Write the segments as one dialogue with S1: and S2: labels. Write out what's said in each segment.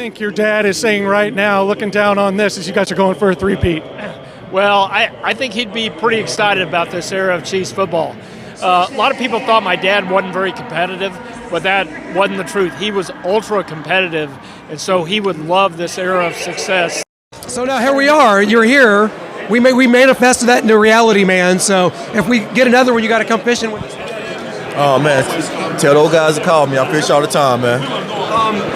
S1: think your dad is saying right now, looking down on this, as you guys are going for a three-peat?
S2: Well, I think he'd be pretty excited about this era of Chiefs football. A lot of people thought my dad wasn't very competitive, but that wasn't the truth. He was ultra competitive, and so he would love this era of success.
S3: So now here we are. You're here. We manifested that into reality, man. So if we get another one, you got to come fishing with us.
S4: Oh, man. Tell those guys to call me. I fish all the time, man.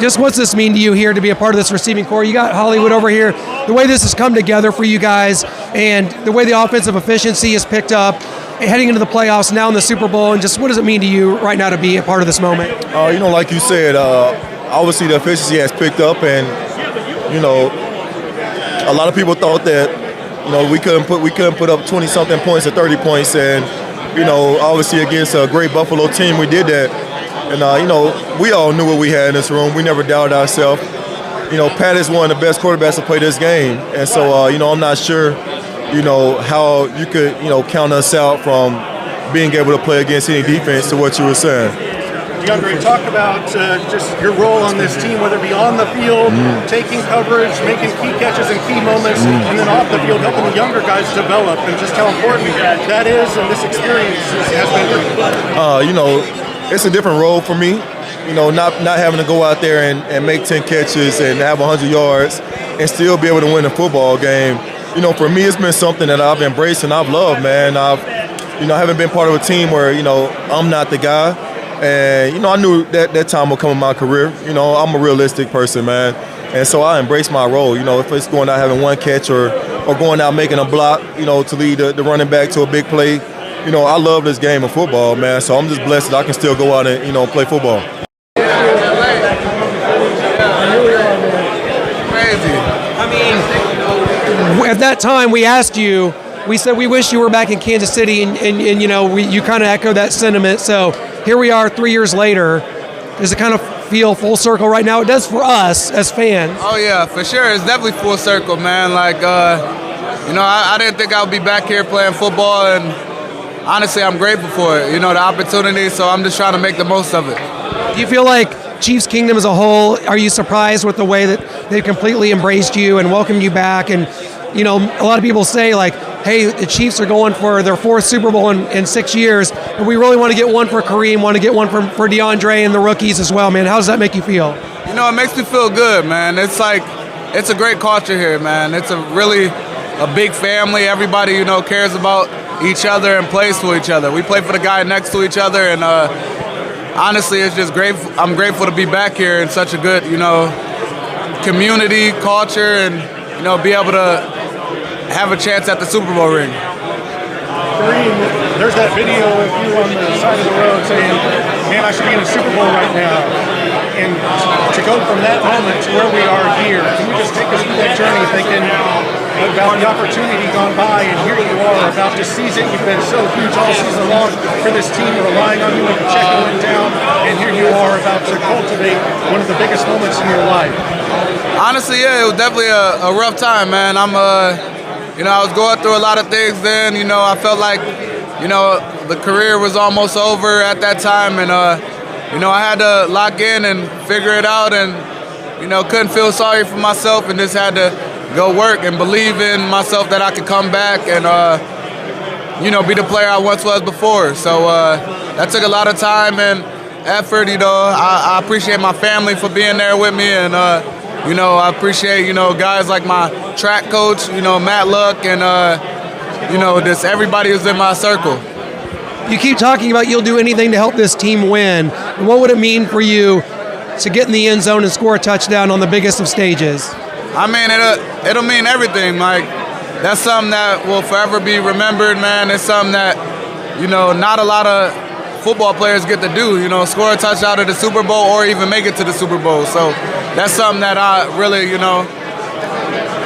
S3: Just what's this mean to you here to be a part of this receiving corps? You got Hollywood over here. The way this has come together for you guys and the way the offensive efficiency is picked up, heading into the playoffs, now in the Super Bowl, and just what does it mean to you right now to be a part of this moment?
S4: Like you said, obviously the efficiency has picked up, and, a lot of people thought that, we couldn't put up 20-something points or 30 points, and, obviously against a great Buffalo team, we did that. And, we all knew what we had in this room. We never doubted ourselves. Pat is one of the best quarterbacks to play this game. And so, I'm not sure, how you could, count us out from being able to play against any defense to what you were saying.
S1: Deandre, talk about just your role on this team, whether it be on the field, taking coverage, making key catches and key moments, and then off the field, helping the younger guys develop, and just how important that is and this experience has been for you. It's a different role for me, not having to go out there and make 10 catches and have 100 yards and still be able to win a football game. For me, it's been something that I've embraced and I've loved, man. I haven't been part of a team where, I'm not the guy. And, I knew that time would come in my career. I'm a realistic person, man. And so I embrace my role. If it's going out having one catch or going out making a block, to lead the running back to a big play. I love this game of football, man. So I'm just blessed that I can still go out and, play football.
S3: At that time, we asked you, we said we wish you were back in Kansas City, and you kind of echoed that sentiment. So here we are 3 years later. Does it kind of feel full circle right now? It does for us as fans.
S5: Oh, yeah, for sure. It's definitely full circle, man. I didn't think I would be back here playing football, and honestly, I'm grateful for it, the opportunity, so I'm just trying to make the most of it.
S3: Do you feel like Chiefs Kingdom as a whole, are you surprised with the way that they've completely embraced you and welcomed you back? And, a lot of people say, hey, the Chiefs are going for their fourth Super Bowl in 6 years, but we really want to get one for Kareem, want to get one for Deandre and the rookies as well, man. How does that make you feel?
S5: It makes me feel good, man. It's a great culture here, man. It's a big family. Everybody, cares about each other and plays for each other. We play for the guy next to each other, and honestly, it's just grateful. I'm grateful to be back here in such a good, community culture, and be able to have a chance at the Super Bowl ring.
S1: Kareem, there's that video of you on the side of the road saying, "Man, I should be in a Super Bowl right now." And to go from that moment to where we are here, can you just take us through that journey, thinking about the opportunity gone by, and here you are about this season. You've been so huge all season long for this team, relying on you when the check went down, and here you are about to cultivate one of the biggest moments in your life.
S5: Honestly, yeah, it was definitely a rough time, man. I was going through a lot of things then. I felt like, the career was almost over at that time, and I had to lock in and figure it out, and couldn't feel sorry for myself, and just had to go work and believe in myself that I could come back and, be the player I once was before. So that took a lot of time and effort. I appreciate my family for being there with me, and I appreciate guys like my track coach, Matt Luck, and just everybody who's in my circle.
S3: You keep talking about you'll do anything to help this team win. What would it mean for you to get in the end zone and score a touchdown on the biggest of stages?
S5: I mean, it'll mean everything. That's something that will forever be remembered, man. It's something that, not a lot of football players get to do, score a touchdown at the Super Bowl or even make it to the Super Bowl. So that's something that I really,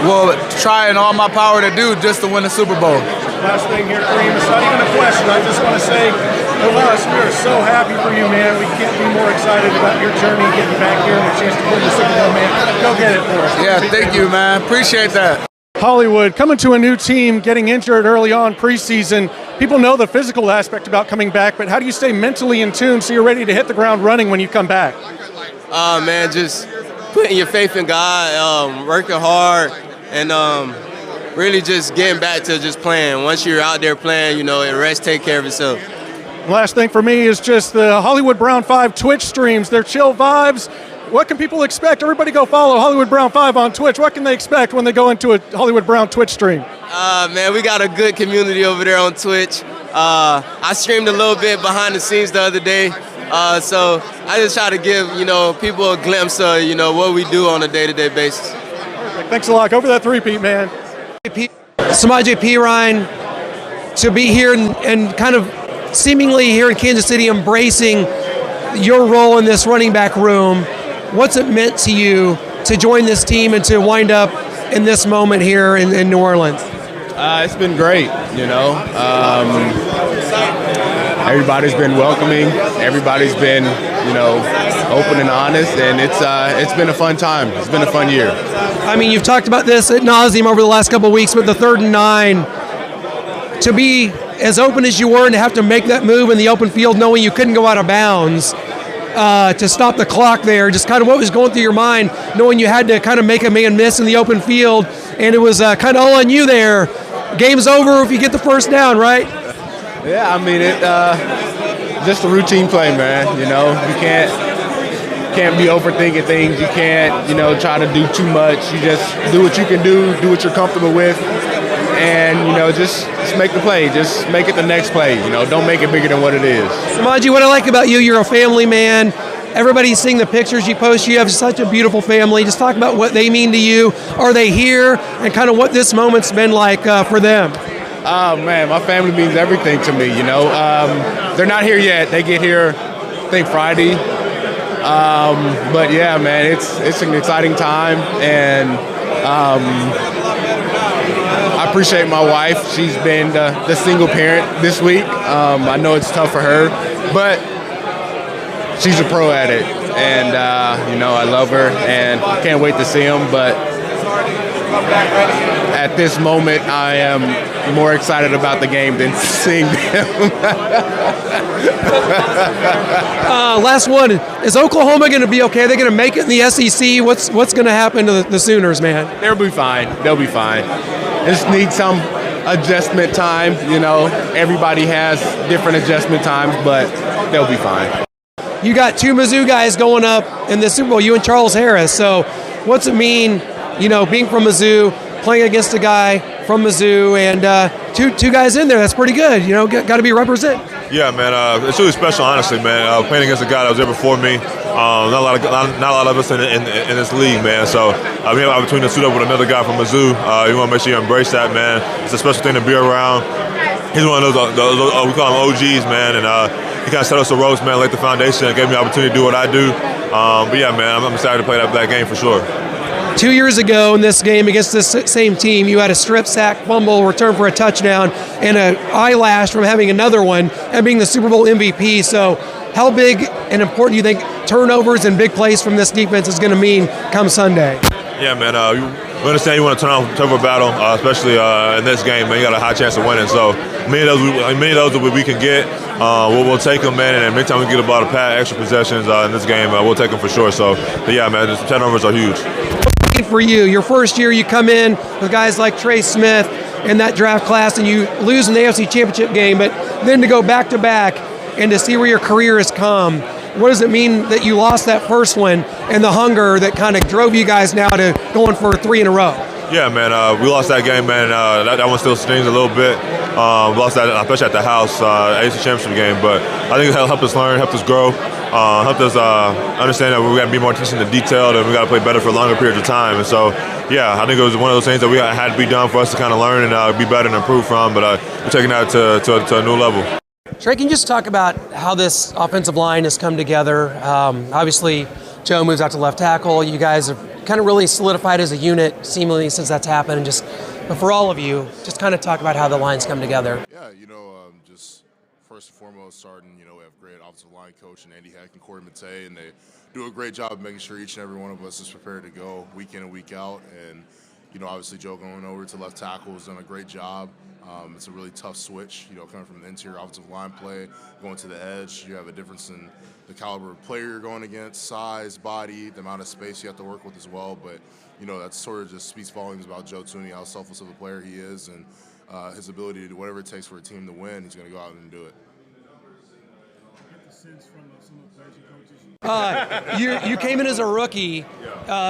S5: will try in all my power to do just to win the Super Bowl.
S1: Last thing here, Kareem, it's not even a question. I just want to say, for us, we are so happy for you, man. We can't be more excited about your journey, getting back here and a chance to win the Super Bowl, man. Go get it for us.
S5: Yeah, thank you, man. Appreciate that.
S1: Hollywood, coming to a new team, getting injured early on preseason. People know the physical aspect about coming back, but how do you stay mentally in tune so you're ready to hit the ground running when you come back?
S6: Man, just putting your faith in God, working hard, and really just getting back to just playing. Once you're out there playing, you know, the rest take care of itself.
S1: Last thing for me is just the Hollywood Brown 5 Twitch streams. They're chill vibes. What can people expect? Everybody go follow Hollywood Brown 5 on Twitch. What can they expect when they go into a Hollywood Brown Twitch stream?
S6: Man, we got a good community over there on Twitch. I streamed a little bit behind the scenes the other day. So I just try to give, you know, people a glimpse of, you know, what we do on a day-to-day basis.
S1: Perfect. Thanks a lot. Go for that three-peat, man.
S3: Samaje Perine, to be here and kind of seemingly here in Kansas City embracing your role in this running back room. What's it meant to you to join this team and to wind up in this moment here in New Orleans?
S7: It's been great, you know. Everybody's been welcoming. Everybody's been, you know, open and honest, and it's been a fun time. It's been a fun year.
S3: I mean, you've talked about this ad nauseum over the last couple of weeks with the 3rd and 9. To be as open as you were and to have to make that move in the open field knowing you couldn't go out of bounds, to stop the clock there, just kind of what was going through your mind knowing you had to kind of make a man miss in the open field, and it was kind of all on you there. Game's over if you get the first down, right?
S7: Yeah, I mean, just a routine play, man. You know, you can't be overthinking things. You can't, you know, try to do too much. You just do what you can do what you're comfortable with, and, you know, just make the play. Just make it the next play. You know, don't make it bigger than what it is.
S3: Samaje, what I like about you, you're a family man. Everybody's seeing the pictures you post. You have such a beautiful family. Just talk about what they mean to you. Are they here? And kind of what this moment's been like for them.
S7: Oh, man, my family means everything to me, you know. They're not here yet. They get here, I think, Friday. But, yeah, man, it's an exciting time. And I appreciate my wife. She's been the single parent this week. I know it's tough for her, but she's a pro at it. And, you know, I love her and can't wait to see them. But at this moment, I am more excited about the game than seeing them.
S3: Last one. Is Oklahoma going to be okay? Are they going to make it in the SEC? What's going to happen to the Sooners, man?
S7: They'll be fine. They'll be fine. Just need some adjustment time. You know, everybody has different adjustment times, but they'll be fine.
S3: You got 2 Mizzou guys going up in the Super Bowl, you and Charles Harris. So what's it mean, you know, being from Mizzou, playing against a guy from Mizzou, and two guys in there? That's pretty good. You know, got to be represented.
S8: Yeah, man, it's really special, honestly, man. Playing against a guy that was there before me. Not a lot of us in this league, man. So we have an opportunity to suit up with another guy from Mizzou. You want to make sure you embrace that, man. It's a special thing to be around. He's one of those we call him OGs, man, and he kind of set us the ropes, man, laid the foundation, and gave me the opportunity to do what I do. But yeah, man, I'm excited to play that game for sure.
S3: 2 years ago in this game against this same team, you had a strip sack, fumble, return for a touchdown, and an eyelash from having another one and being the Super Bowl MVP. So how big and important do you think turnovers and big plays from this defense is going to mean come Sunday?
S8: Yeah, man, we understand you want to turn on turbo battle, especially in this game, man. You got a high chance of winning. So many of those we can get, we'll take them, man. And anytime we get about extra possessions in this game, we'll take them for sure. So, but yeah, man, the turnovers are huge.
S3: For you, your first year, you come in with guys like Trey Smith in that draft class, and you lose in the AFC Championship game. But then to go back to back and to see where your career has come, what does it mean that you lost that first one and the hunger that kind of drove you guys now to going for 3 in a row?
S8: Yeah, man, we lost that game, man. That one still stings a little bit. We lost that, especially at the house, AFC Championship game. But I think it helped us learn, helped us grow, helped us understand that we got to be more attention to detail and we got to play better for longer periods of time. And so, yeah, I think it was one of those things that we had to be done for us to kind of learn and be better and improve from. But we're taking that to a new level.
S3: Trey, can you just talk about how this offensive line has come together? Obviously, Joe moves out to left tackle. You guys have kind of really solidified as a unit seemingly since that's happened. But for all of you, just kind of talk about how the lines come together.
S9: Yeah, just first and foremost, starting, we have great offensive line coach and Andy Heck and Corey Matei, and they do a great job of making sure each and every one of us is prepared to go week in and week out. And, Obviously Joe going over to left tackle has done a great job. It's a really tough switch, coming from the interior offensive line play, going to the edge. You have a difference in the caliber of player you're going against, size, body, the amount of space you have to work with as well. But, that sort of just speaks volumes about Joe Thuney, how selfless of a player he is, and his ability to do whatever it takes for a team to win. He's going to go out and do it.
S3: You came in as a rookie.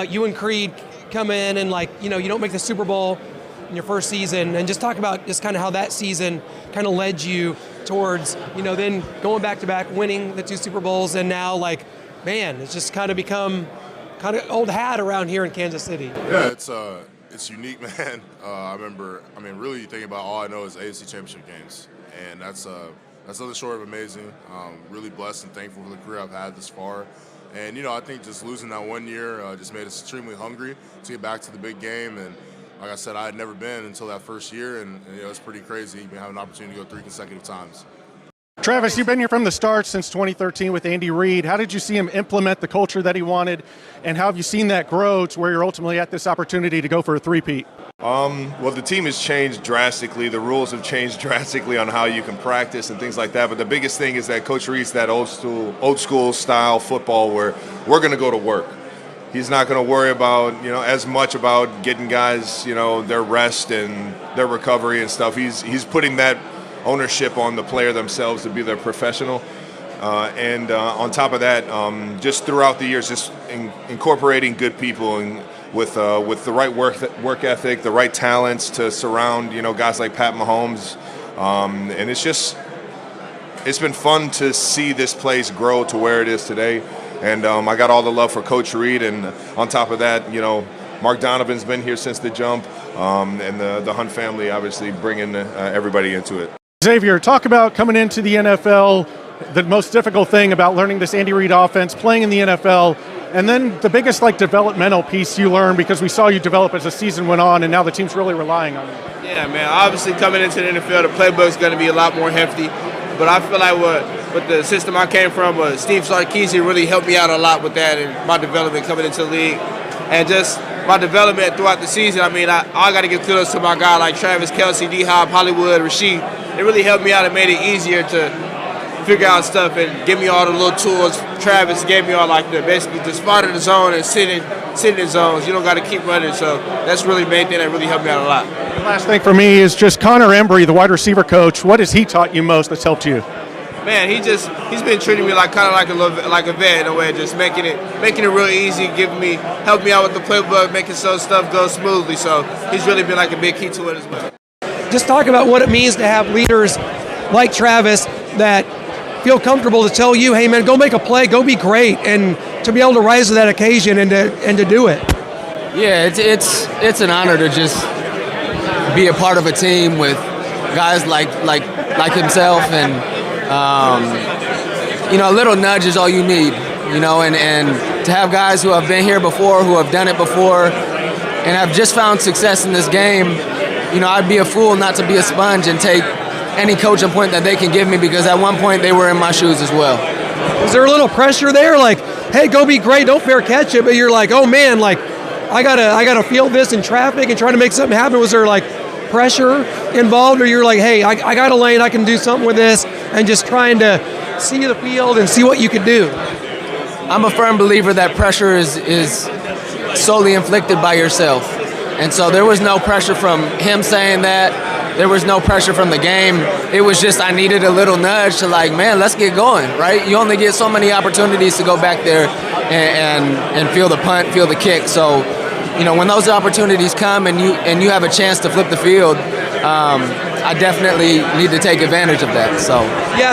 S3: You and Creed come in and you don't make the Super Bowl in your first season, and just talk about just kind of how that season kind of led you towards, then going back to back, winning the 2 Super Bowls, and now man, it's just kind of become kind of old hat around here in Kansas City.
S9: Yeah, it's unique, man. Really thinking about all I know is AFC Championship games, and that's nothing short of amazing. Really blessed and thankful for the career I've had this far. And, I think just losing that 1 year just made us extremely hungry to get back to the big game. And like I said, I had never been until that first year, and it's pretty crazy. You've been having an opportunity to go 3 consecutive times.
S1: Travis, you've been here from the start since 2013 with Andy Reid. How did you see him implement the culture that he wanted, and how have you seen that grow to where you're ultimately at this opportunity to go for a three-peat?
S10: Well, the team has changed drastically. The rules have changed drastically on how you can practice and things like that. But the biggest thing is that Coach Reid's that old school style football where we're going to go to work. He's not going to worry about, as much about getting guys, their rest and their recovery and stuff. He's putting that ownership on the player themselves to be their professional. And on top of that, just throughout the years, just incorporating good people and with the right work ethic, the right talents to surround, guys like Pat Mahomes. And it's been fun to see this place grow to where it is today. And I got all the love for Coach Reid, and on top of that, Mark Donovan's been here since the jump, and the Hunt family obviously bringing everybody into it.
S1: Xavier, talk about coming into the NFL, the most difficult thing about learning this Andy Reid offense, playing in the NFL, and then the biggest developmental piece you learned, because we saw you develop as the season went on, and now the team's really relying on you.
S11: Yeah, man. Obviously, coming into the NFL, the playbook's going to be a lot more hefty. But I feel like with the system I came from, Steve Sarkisian really helped me out a lot with that and my development coming into the league. And just my development throughout the season, I got to give kudos to my guy like Travis, Kelce, D-Hop, Hollywood, Rasheed. It really helped me out and made it easier to figure out stuff and give me all the little tools. Travis gave me all basically to spot in the zone and sit in zones. You don't got to keep running. So that's really the main thing that really helped me out a lot.
S1: The last thing for me is just Connor Embry, the wide receiver coach. What has he taught you most that's helped you?
S11: Man, he's been treating me like a vet in a way, just making it real easy, helping me out with the playbook, making stuff go smoothly. So he's really been a big key to it as well.
S3: Just talk about what it means to have leaders like Travis that feel comfortable to tell you, hey man, go make a play, go be great, and to be able to rise to that occasion and to do it.
S12: Yeah, it's an honor to just be a part of a team with guys like himself, and a little nudge is all you need, and to have guys who have been here before, who have done it before, and have just found success in this game. I'd be a fool not to be a sponge and take any coaching point that they can give me, because at one point they were in my shoes as well.
S3: Is there a little pressure there? Hey, go be great, don't fair catch it, but you're oh man, I gotta feel this in traffic and try to make something happen. Was there pressure involved, or you're hey, I got a lane, I can do something with this, and just trying to see the field and see what you could do?
S12: I'm a firm believer that pressure is solely inflicted by yourself. And so there was no pressure from him saying that. There was no pressure from the game. It was just I needed a little nudge to man, let's get going, right? You only get so many opportunities to go back there and feel the punt, feel the kick. So, when those opportunities come and you have a chance to flip the field, I definitely need to take advantage of that.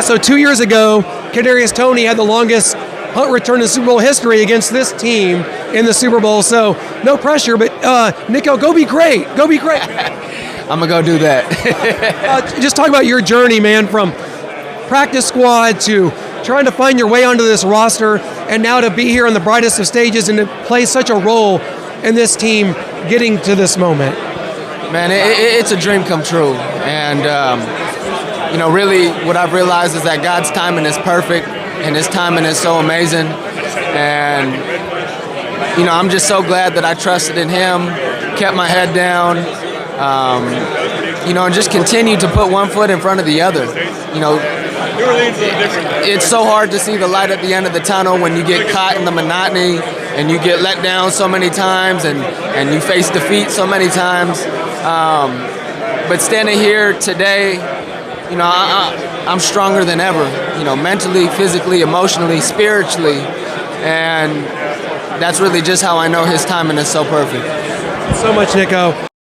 S3: So 2 years ago, Kadarius Toney had the longest punt return in Super Bowl history against this team in the Super Bowl. So no pressure, but Nico, go be great. Go be great.
S12: I'm going to go do that.
S3: Just talk about your journey, man, from practice squad to trying to find your way onto this roster, and now to be here on the brightest of stages and to play such a role in this team getting to this moment.
S12: Man, it's a dream come true. And, really what I've realized is that God's timing is perfect, and his timing is so amazing. And, I'm just so glad that I trusted in him kept my head down, and just continued to put one foot in front of the other. It's so hard to see the light at the end of the tunnel when you get caught in the monotony and you get let down so many times and you face defeat so many times. But standing here today, I'm stronger than ever, mentally, physically, emotionally, spiritually. And that's really just how I know his timing is so perfect.
S3: So much, Nico.